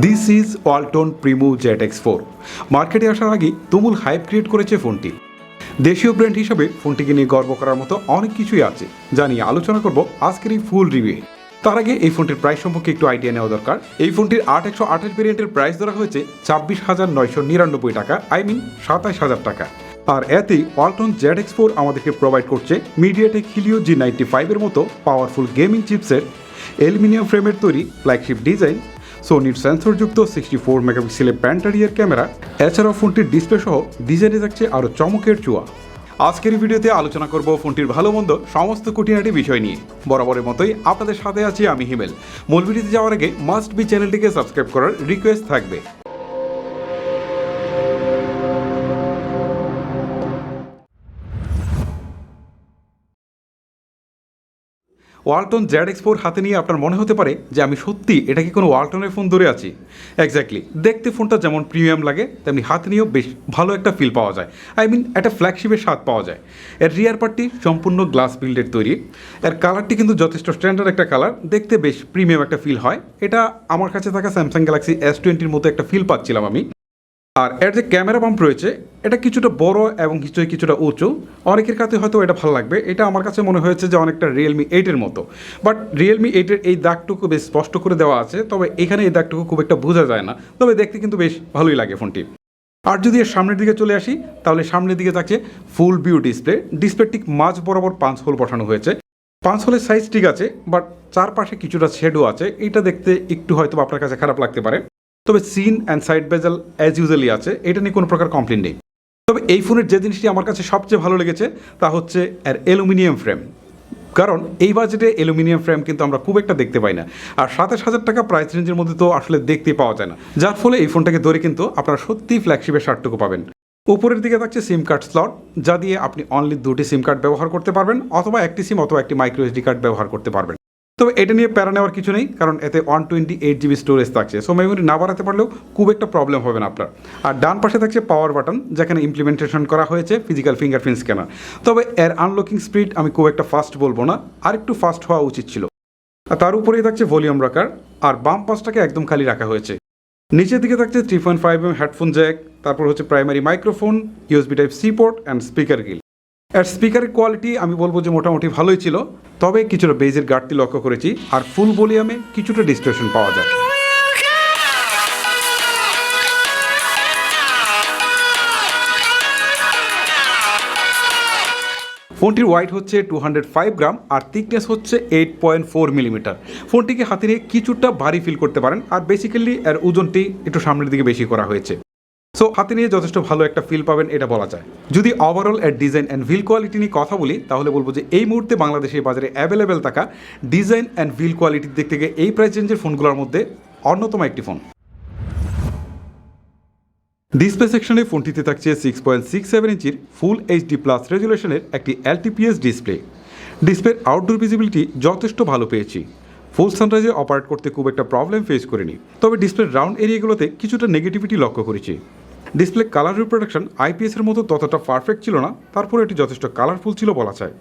This is Walton Primo ZX4। মার্কেটে আসার আগেই তুমুল হাইপ ক্রিয়েট করেছে ফোনটি। দেশীয় ব্র্যান্ড হিসেবে ফোনটিকে নিয়ে গর্ব করার মতো অনেক কিছুই আছে, যা নিয়ে আলোচনা করব আজকের এই ফুল রিভিউ। তার আগে এই ফোনটির প্রাইস সম্পর্কে একটু আইডিয়া নেওয়া দরকার। এই ফোনটির 8128 ভেরিয়েন্টের প্রাইস ধরা হয়েছে 26,999 টাকা, 27,000 টাকা। আর এতেই ওয়ালটন ZX4 আমাদেরকে প্রোভাইড করছে মিডিয়াটেক হিলিও G95 এর মতো পাওয়ারফুল গেমিং চিপসের অ্যালুমিনিয়াম ফ্রেমের তৈরি ফ্ল্যাগশিপ ডিজাইন, সোনির সেন্সরযুক্ত 64 মেগাপিক্সেলের প্যান্টারিয়ার ক্যামেরা, এছাড়াও ফোনটির ডিসপ্লে সহ ডিজাইনে থাকছে আরও চমকের ছোঁয়া। আজকের এই ভিডিওতে আলোচনা করব ফোনটির ভালো মন্দ সমস্ত খুঁটিনাটি বিষয় নিয়ে। বরাবরের মতোই আপনাদের সাথে আছি আমি হিমেল। মূল ভিডিওতে যাওয়ার আগে মাস্ট বি চ্যানেলটিকে সাবস্ক্রাইব করার রিকোয়েস্ট থাকবে। ওয়ালটন ZX4 হাতে নিয়ে আপনার মনে হতে পারে যে আমি সত্যি এটা কি কোনো ওয়ালটনের ফোন ধরে আছি। এক্স্যাক্টলি, দেখতে ফোনটা যেমন প্রিমিয়াম লাগে তেমনি হাতে নিয়েও বেশ ভালো একটা ফিল পাওয়া যায়। একটা ফ্ল্যাগশিপের স্বাদ পাওয়া যায়। এর রিয়ার পার্টটি সম্পূর্ণ গ্লাস বিল্ডের তৈরি। এর কালারটি কিন্তু যথেষ্ট স্ট্যান্ডার্ড একটা কালার, দেখতে বেশ প্রিমিয়াম একটা ফিল হয়। এটা আমার কাছে থাকা স্যামসাং গ্যালাক্সি S20 মতো একটা ফিল পাচ্ছিলাম আমি। আর এর যে ক্যামেরা পাম্প রয়েছে এটা কিছুটা বড় এবং কিছুটা উঁচু। অনেকের কাছে হয়তো এটা ভালো লাগবে। এটা আমার কাছে মনে হয়েছে যে অনেকটা Realme 8 মতো। বাট Realme 8 এই দাগটুকু বেশ স্পষ্ট করে দেওয়া আছে, তবে এখানে এই দাগটুকু খুব একটা বোঝা যায় না। তবে দেখতে কিন্তু বেশ ভালোই লাগে ফোনটি। আর যদি এর সামনের দিকে চলে আসি তাহলে সামনের দিকে থাকছে ফুল ভিউ ডিসপ্লে। ডিসপ্লে ঠিক মাঝ বরাবর 5 হোল বসানো হয়েছে। 5 হোলের সাইজ ঠিক আছে, বাট চারপাশে কিছুটা শেডো আছে। এটা দেখতে একটু হয়তো আপনার কাছে খারাপ লাগতে পারে। তবে chin and side bezel as usually আছে, এটা নিয়ে কোনো প্রকার কমপ্লেন নেই। তবে এই ফোনের যে জিনিসটি আমার কাছে সবচেয়ে ভালো লেগেছে তা হচ্ছে এর অ্যালুমিনিয়াম ফ্রেম। কারণ এই বাজেটে অ্যালুমিনিয়াম ফ্রেম কিন্তু আমরা খুব একটা দেখতে পাই না। আর 27,000 টাকা প্রাইস রেঞ্জের মধ্যে তো আসলে দেখতে পাওয়া যায় না, যার ফলে এই ফোনটাকে ধরে কিন্তু আপনারা সত্যিই ফ্ল্যাগশিপের স্বাদটুকু পাবেন। উপরের দিকে থাকছে সিম কার্ড স্লট, যা দিয়ে আপনি অনলি 2টি সিম কার্ড ব্যবহার করতে পারবেন, অথবা একটি সিম অথবা একটি মাইক্রো SD কার্ড ব্যবহার করতে পারবেন। তবে এটা নিয়ে প্যারা নেওয়ার কিছু নেই, কারণ এতে 128 GB স্টোরেজ থাকছে। সো মেমোরি না বাড়াতে পারলেও খুব একটা প্রবলেম হবে না আপনার। আর ডান পাশে থাকছে পাওয়ার বাটন, যেখানে ইমপ্লিমেন্টেশন করা হয়েছে ফিজিক্যাল ফিঙ্গারপ্রিন্ট স্ক্যানার। তবে এর আনলকিং স্পিড আমি খুব একটা ফাস্ট বলবো না, আর একটু ফাস্ট হওয়া উচিত ছিল। আর তার উপরেই থাকছে ভলিউম রাখার, আর বাম পাশটাকে একদম খালি রাখা হয়েছে। নিচের দিকে থাকছে 3.5mm হেডফোন জ্যাক, তারপর হচ্ছে primary microphone, USB Type-C port and speaker Gill. এর স্পিকারের কোয়ালিটি আমি বলবো যে মোটামুটি ভালোই ছিল, তবে কিছুটা বেজের ঘাটতি লক্ষ্য করেছি। আর ফুল ভলিউমে কিছুটা ডিস্টরশন পাওয়া যায়। ফোনটির ওয়েট হচ্ছে 205 গ্রাম আর থিকনেস হচ্ছে 8.4 মিলিমিটার। ফোনটিকে হাতে নিয়ে কিছুটা ভারী ফিল করতে পারেন। আর বেসিক্যালি এর ওজনটি একটু সামনের দিকে বেশি করা হয়েছে। সো হাতে নিয়ে যথেষ্ট ভালো একটা ফিল পাবেন এটা বলা যায়। যদি ওভারঅল এর ডিজাইন অ্যান্ড ভিল কোয়ালিটি নিয়ে কথা বলি তাহলে বলবো যে এই মুহূর্তে বাংলাদেশের বাজারে অ্যাভেলেবেল থাকা ডিজাইন অ্যান্ড ভিল কোয়ালিটির দিক থেকে এই প্রাইস রেঞ্জের ফোনগুলোর মধ্যে অন্যতম একটি ফোন। ডিসপ্লে সেকশনে ফোনটিতে থাকছে 6.67 ইঞ্চির ফুল HD+ রেজুলেশনের একটি LTPS ডিসপ্লে। ডিসপ্লের আউটডোর ভিজিবিলিটি যথেষ্ট ভালো পেয়েছি। ফুল সানরাইজে অপারেট করতে খুব একটা প্রবলেম ফেস করিনি। তবে ডিসপ্লের রাউন্ড এরিয়াগুলোতে কিছুটা নেগেটিভিটি লক্ষ্য করেছি। ডিসপ্লে কালার রিপ্রোডাকশন IPS এর মতো ততটা পারফেক্ট ছিল না, তারপরে এটি যথেষ্ট কালারফুল ছিল বলা যায়।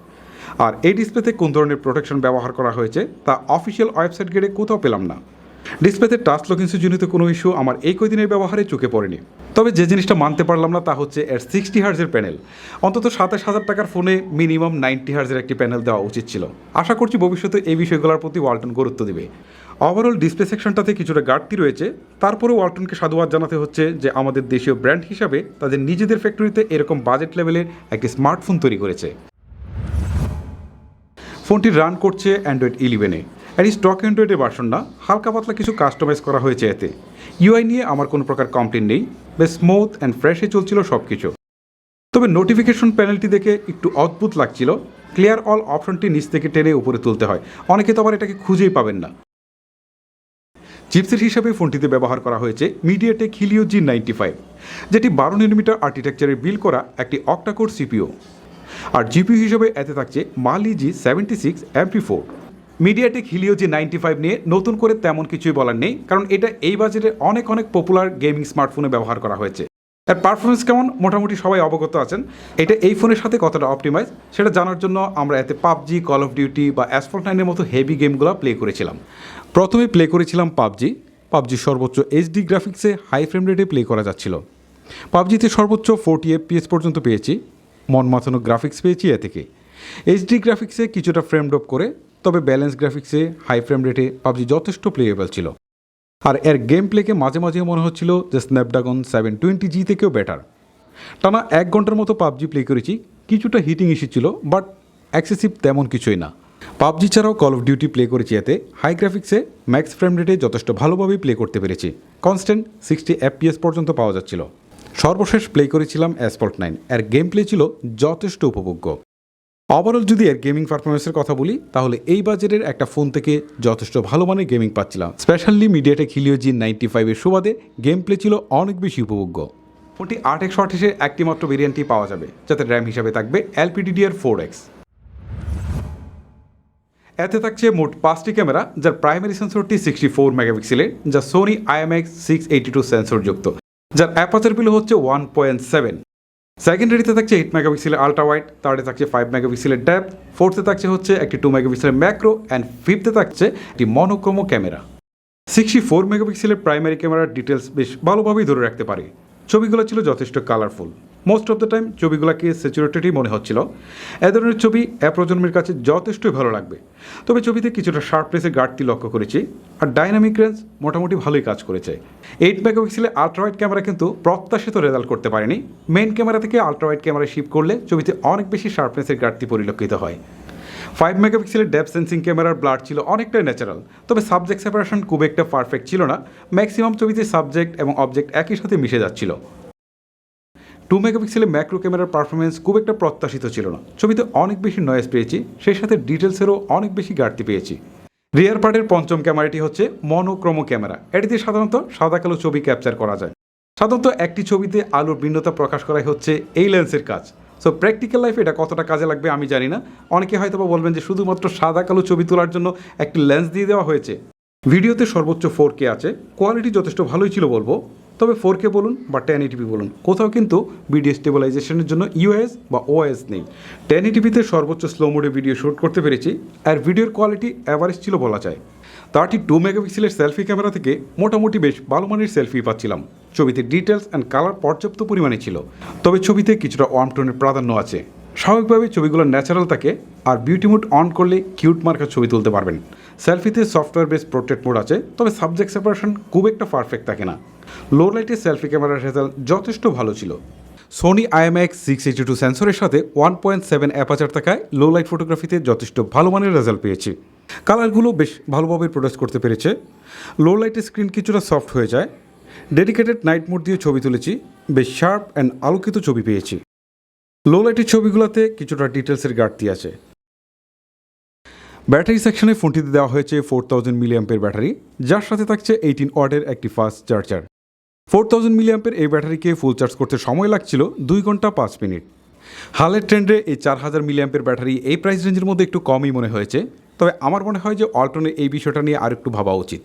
আর এই ডিসপ্লেতে কোন ধরনের প্রোটেকশন ব্যবহার করা হয়েছে তা অফিসিয়াল ওয়েবসাইট গেটে কোথাও পেলাম না। ডিসপ্লেতে টাচ লক ইস্যুজনিত কোনো ইস্যু আমার এই কয়দিনের ব্যবহারে চোখে পড়েনি। তবে যে জিনিসটা মানতে পারলাম না তা হচ্ছে এর 60 হার্জের প্যানেল। অন্তত 27,000 টাকার ফোনে মিনিমাম 90 হার্জের একটি প্যানেল দেওয়া উচিত ছিল। আশা করছি ভবিষ্যতে এই বিষয়গুলোর প্রতি ওয়ালটন গুরুত্ব দেবে। ওভারঅল ডিসপ্লে সেকশনটাতে কিছুটা ঘাটতি রয়েছে, তারপরেও ওয়ালটনকে সাধুবাদ জানাতে হচ্ছে যে আমাদের দেশীয় ব্র্যান্ড হিসাবে তাদের নিজেদের ফ্যাক্টরিতে এরকম বাজেট লেভেলের একটি স্মার্টফোন তৈরি করেছে। ফোনটি রান করছে অ্যান্ড্রয়েড 11-এ। এর স্টক অ্যান্ড্রয়েডের ভার্সন না, হালকা পাতলা কিছু কাস্টমাইজ করা হয়েছে এতে। UI নিয়ে আমার কোনো প্রকার কমপ্লেন নেই, বেশ স্মুথ অ্যান্ড ফ্রেশে চলছিল সব কিছু। তবে নোটিফিকেশন প্যানেলটি দেখে একটু অদ্ভুত লাগছিল। ক্লিয়ার অল অপশনটি নিচ থেকে টেনে উপরে তুলতে হয়, অনেকে তো আবার এটাকে খুঁজেই পাবেন না। চিপসেট হিসাবে ফোনটিতে ব্যবহার করা হয়েছে মিডিয়াটেক হিলিও G95, যেটি 12nm আর্কিটেকচারে বিল্ড করা একটি অক্টাকোর CPU। আর GPU হিসেবে এতে থাকছে Mali G76 MP4। MediaTek Helio G95 নিয়ে নতুন করে তেমন কিছুই বলার নেই, কারণ এটা এই বাজেটে অনেক পপুলার গেমিং স্মার্টফোনে ব্যবহার করা হয়েছে। এর পারফরমেন্স কেমন মোটামুটি সবাই অবগত আছেন। এটা এই ফোনের সাথে কতটা অপটিমাইজ সেটা জানার জন্য আমরা এতে PUBG, কল অফ ডিউটি বা Asphalt 9 এর মতো হেভি গেমগুলো প্লে করেছিলাম। প্রথমে প্লে করেছিলাম PUBG। পাবজির সর্বোচ্চ এইচডি গ্রাফিক্সে হাই ফ্রেম রেটে প্লে করা যাচ্ছিল। পাবজিতে সর্বোচ্চ 40 FPS পর্যন্ত পেয়েছি, মন মাথানো গ্রাফিক্স পেয়েছি এ থেকে। এইচডি গ্রাফিক্সে কিছুটা ফ্রেম ড্রপ করে, তবে ব্যালেন্স গ্রাফিক্সে হাই ফ্রেম রেটে পাবজি যথেষ্ট প্লেয়েবল ছিল। আর এর গেম প্লেকে মাঝে মাঝে মনে হচ্ছিল যে স্ন্যাপড্রাগন 720G থেকেও বেটার। টানা 1 ঘন্টার মতো পাবজি প্লে করেছি, কিছুটা হিটিং ইস্যু ছিল, বাট এক্সেসিভ তেমন কিছুই না। পাবজি ছাড়াও কল অফ ডিউটি প্লে করেছি, এতে হাই গ্রাফিক্সে ম্যাক্স ফ্রেম রেটে যথেষ্ট ভালোভাবেই প্লে করতে পেরেছি। কনস্ট্যান্ট 60 FPS পর্যন্ত পাওয়া যাচ্ছিল। সর্বশেষ প্লে করেছিলাম অ্যাসফল্ট 9, এর গেম প্লে ছিল যথেষ্ট উপভোগ্য। ওভারঅল যদি এর গেমিং পারফরমেন্সের কথা বলি, তাহলে এই বাজেটের একটা ফোন থেকে যথেষ্ট ভালো মানের গেমিং পাচ্ছিলাম। স্পেশালি মিডিয়াটেক হিলিও G95 এর সুবাদে গেম প্লে ছিল অনেক বেশি উপভোগ্য। ফোনটি 8x48 এর একটি মাত্র ভেরিয়েন্টই পাওয়া যাবে, যাতে র্যাম হিসাবে থাকবে LPDDR4X। এতে থাকছে মোট 5টি ক্যামেরা, যার প্রাইমারি সেন্সরটি 64 মেগাপিক্সেলের, যা সোনি IMX682 সেন্সরযুক্ত, যার অ্যাপারচার ভ্যালু হচ্ছে 1.7। সেকেন্ডারিতে থাকছে 8 মেগাপিক্সেলের আলট্রা ওয়াইড, থার্ডে থাকছে 5 মেগাপিক্সেলের ডেপথ, ফোর্থে থাকছে হচ্ছে একটি 2 মেগাপিক্সেলের ম্যাক্রো, অ্যান্ড ফিফথে থাকছে একটি মনোক্রোমো ক্যামেরা। 64 মেগাপিক্সেলের প্রাইমারি ক্যামেরার ডিটেলস বেশ ভালোভাবেই ধরে রাখতে পারে। ছবিগুলো ছিল যথেষ্ট colourful, most of the time ছবিগুলোকে স্যাচুরেটেডই মনে হচ্ছিল। এ ধরনের ছবি প্রজন্মের কাছে যথেষ্টই ভালো লাগবে। তবে ছবিতে কিছুটা শার্পনেসের ঘাটতি লক্ষ্য করেছি, আর ডাইনামিক রেঞ্জ মোটামুটি ভালোই কাজ করেছে। 8 মেগাপিক্সেলের আলট্রাওয়াইড ক্যামেরা কিন্তু প্রত্যাশিত রেজাল্ট করতে পারেনি। মেইন ক্যামেরা থেকে আলট্রাওয়াইড ক্যামেরায় শিফট করলে ছবিতে অনেক বেশি শার্পনেসের ঘাটতি পরিলক্ষিত হয়। 5 মেগাপিক্সেলের ডেপথ সেন্সিং ক্যামেরার ব্লার ছিল অনেকটাই ন্যাচারাল, তবে সাবজেক্ট সেপারেশন খুব একটা পারফেক্ট ছিল না। ম্যাক্সিমাম ছবিতে সাবজেক্ট এবং অবজেক্ট একই সাথে মিশে যাচ্ছিল। 2 মেগাপিক্সেলের ম্যাক্রো ক্যামেরার পারফরমেন্স খুব একটা প্রত্যাশিত ছিল না। ছবিতে অনেক বেশি নয়েজ পেয়েছি, সেই সাথে ডিটেলসেরও অনেক বেশি ঘাটতি পেয়েছি। রিয়ার পার্টের পঞ্চম ক্যামেরাটি হচ্ছে মনোক্রোমো ক্যামেরা। এটিতে সাধারণত সাদা কালো ছবি ক্যাপচার করা যায়। সাধারণত একটি ছবিতে আলোর ভিন্নতা প্রকাশ করাই হচ্ছে এই লেন্সের কাজ। সো প্র্যাকটিক্যাল লাইফে এটা কতটা কাজে লাগবে আমি জানি না। অনেকে হয়তো বা বলবেন যে শুধুমাত্র সাদা কালো ছবি তোলার জন্য একটি লেন্স দিয়ে দেওয়া হয়েছে। ভিডিওতে সর্বোচ্চ 4K আছে, কোয়ালিটি যথেষ্ট ভালোই ছিল বলবো। তবে 4K বলুন বা 1080p বলুন, কোথাও কিন্তু ভিডিও স্টেবিলাইজেশনের জন্য ইউএস বা ওএস নেই। 1080pতে সর্বোচ্চ স্লো মোডে ভিডিও শ্যুট করতে পেরেছি, আর ভিডিওর কোয়ালিটি অ্যাভারেজ ছিল বলা যায়। 32 মেগাপিক্সেলের সেলফি ক্যামেরা থেকে মোটামুটি বেশ ভালো মানের সেলফি পাচ্ছিলাম। ছবিতে ডিটেলস অ্যান্ড কালার পর্যাপ্ত পরিমাণে ছিল, তবে ছবিতে কিছুটা ওয়ার্ম টোনের প্রাধান্য আছে। স্বাভাবিকভাবে ছবিগুলো ন্যাচারাল থাকে, আর বিউটি মোড অন করলে কিউট মার্কার ছবি তুলতে পারবেন। সেলফিতে সফটওয়্যার বেস পোর্ট্রেট মোড আছে, তবে সাবজেক্ট সেপারেশন খুব একটা পারফেক্ট থাকে না। লো লাইটের সেলফি ক্যামেরার রেজাল্ট যথেষ্ট ভালো ছিল। সোনি IMX682 সেন্সরের সাথে 1.7 অ্যাপারচার থাকায় লো লাইট ফটোগ্রাফিতে যথেষ্ট ভালো মানের রেজাল্ট পেয়েছি। কালারগুলো বেশ ভালোভাবে প্রোডিউস করতে পেরেছে। লো লাইটের স্ক্রিন কিছুটা সফট হয়ে যায়। ডেডিকেটেড নাইট মোড দিয়ে ছবি তুলেছি, বেশ শার্প অ্যান্ড আলোকিত ছবি পেয়েছি। লো লাইটের ছবিগুলোতে কিছুটা ডিটেলসের ঘাটতি আছে। ব্যাটারি সেকশনে ফোনটিতে দেওয়া হয়েছে 4000 মিলিঅ্যাম্পের ব্যাটারি, যার সাথে থাকছে 18 ওয়াটের একটি ফাস্ট চার্জার। 4000 মিলিঅ্যাম্পের এই ব্যাটারিকে ফুল চার্জ করতে সময় লাগছিল 2 ঘন্টা 5 মিনিট। হালের ট্রেন্ডে এই 4000 মিলিঅ্যাম্পের ব্যাটারি এই প্রাইস রেঞ্জের মধ্যে একটু কমই মনে হয়েছে। তবে আমার মনে হয় যে অল্টনের এই বিষয়টা নিয়ে আর একটু ভাবা উচিত।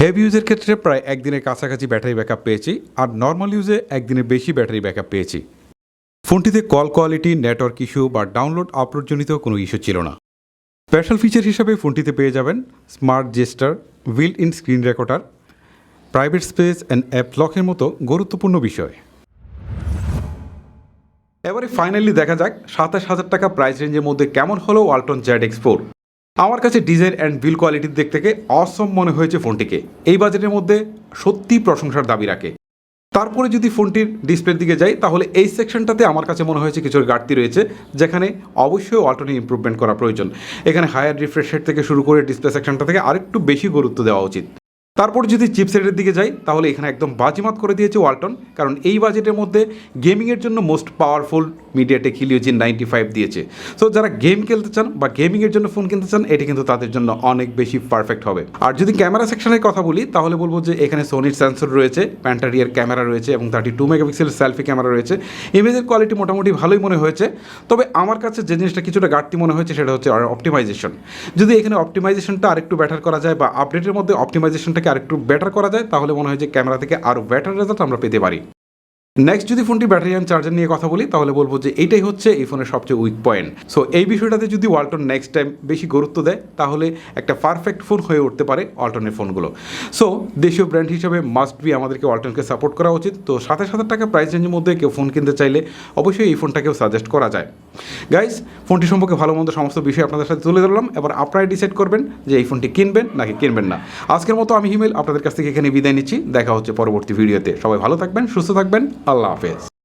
হেভি ইউজের ক্ষেত্রে প্রায় একদিনের কাছাকাছি ব্যাটারি ব্যাকআপ পেয়েছি, আর নর্মাল ইউজে একদিনের বেশি ব্যাটারি ব্যাকআপ পেয়েছি। ফোনটিতে কল কোয়ালিটি, নেটওয়ার্ক ইস্যু বা ডাউনলোড আপলোডজনিত কোনো ইস্যু ছিল না। স্পেশাল ফিচার হিসাবে ফোনটিতে পেয়ে যাবেন smart gesture, built in screen recorder, private space and app লকের মতো গুরুত্বপূর্ণ বিষয়। এবারে ফাইনালি দেখা যাক 27,000 টাকা প্রাইস রেঞ্জের মধ্যে কেমন হলো ওয়ালটন ZX4। আমার কাছে ডিজাইন অ্যান্ড বিল্ড কোয়ালিটির দিক থেকে অসম মনে হয়েছে ফোনটিকে। এই বাজেটের মধ্যে সত্যিই প্রশংসার দাবি রাখে। তারপরে যদি ফোনটির ডিসপ্লের দিকে যাই, তাহলে এই সেকশনটাতে আমার কাছে মনে হয়েছে কিছু ঘাটতি রয়েছে, যেখানে অবশ্যই ওয়ালটনে ইমপ্রুভমেন্ট করা প্রয়োজন। এখানে হায়ার রিফ্রেশ রেট থেকে শুরু করে ডিসপ্লে সেকশনটা থেকে আরেকটু বেশি গুরুত্ব দেওয়া উচিত। তারপর যদি চিপসেটের দিকে যাই, তাহলে এখানে একদম বাজিমাত করে দিয়েছে ওয়ালটন, কারণ এই বাজেটের মধ্যে গেমিংয়ের জন্য most powerful MediaTek Helio G95 দিয়েছে। সো যারা গেম খেলতে চান বা গেমিংয়ের জন্য ফোন কিনতে চান, এটি কিন্তু তাদের জন্য অনেক বেশি পারফেক্ট হবে। আর যদি ক্যামেরা সেকশনের কথা বলি, তাহলে বলবো যে এখানে সোনির সেন্সর রয়েছে, প্যান্টারিয়ার ক্যামেরা রয়েছে এবং 32 মেগাপিক্সেলের সেলফি ক্যামেরা রয়েছে। ইমেজের কোয়ালিটি মোটামুটি ভালোই মনে হয়েছে। তবে আমার কাছে যে জিনিসটা কিছুটা ঘাটতি মনে হয়েছে, সেটা হচ্ছে অপটিমাইজেশন। যদি এখানে অপটিমাইজেশনটা আরেকটু বেটার করা যায় বা আপডেটের মধ্যে অপটিমাইজেশনটাকে আরেকটু বেটার করা যায়, তাহলে মনে হয় যে ক্যামেরা থেকে আরও বেটার রেজাল্ট আমরা পেতে পারি। নেক্সট যদি ফোনটি ব্যাটারি অ্যান্ড চার্জার নিয়ে কথা বলি তাহলে বলবো যে এইটাই হচ্ছে এই ফোনের সবচেয়ে উইক পয়েন্ট। সো এই বিষয়টাতে যদি ওয়ালটন নেক্সট টাইম বেশি গুরুত্ব দেয় তাহলে একটা পারফেক্ট ফোন হয়ে উঠতে পারে ওয়ালটনের ফোনগুলো। সো দেশীয় ব্র্যান্ড হিসেবে মাস্ট বি আমাদেরকে ওয়ালটনকে সাপোর্ট করা উচিত। তো 7,000 টাকা প্রাইস রেঞ্জের মধ্যে কেউ ফোন কিনতে চাইলে অবশ্যই এই ফোনটাকেও সাজেস্ট করা যায়। গাইস, ফোনটি সম্পর্কে ভালো মন্দ সমস্ত বিষয় আপনাদের সাথে তুলে ধরলাম। এবার আপনারাই ডিসাইড করবেন যে এই ফোনটি কিনবেন নাকি কিনবেন না। আজকের মতো আমি হিমেল আপনাদের কাছ থেকে এখানে বিদায় নিচ্ছি। দেখা হচ্ছে পরবর্তী ভিডিওতে। সবাই ভালো থাকবেন, সুস্থ থাকবেন। আল্লাহ হাফেজ।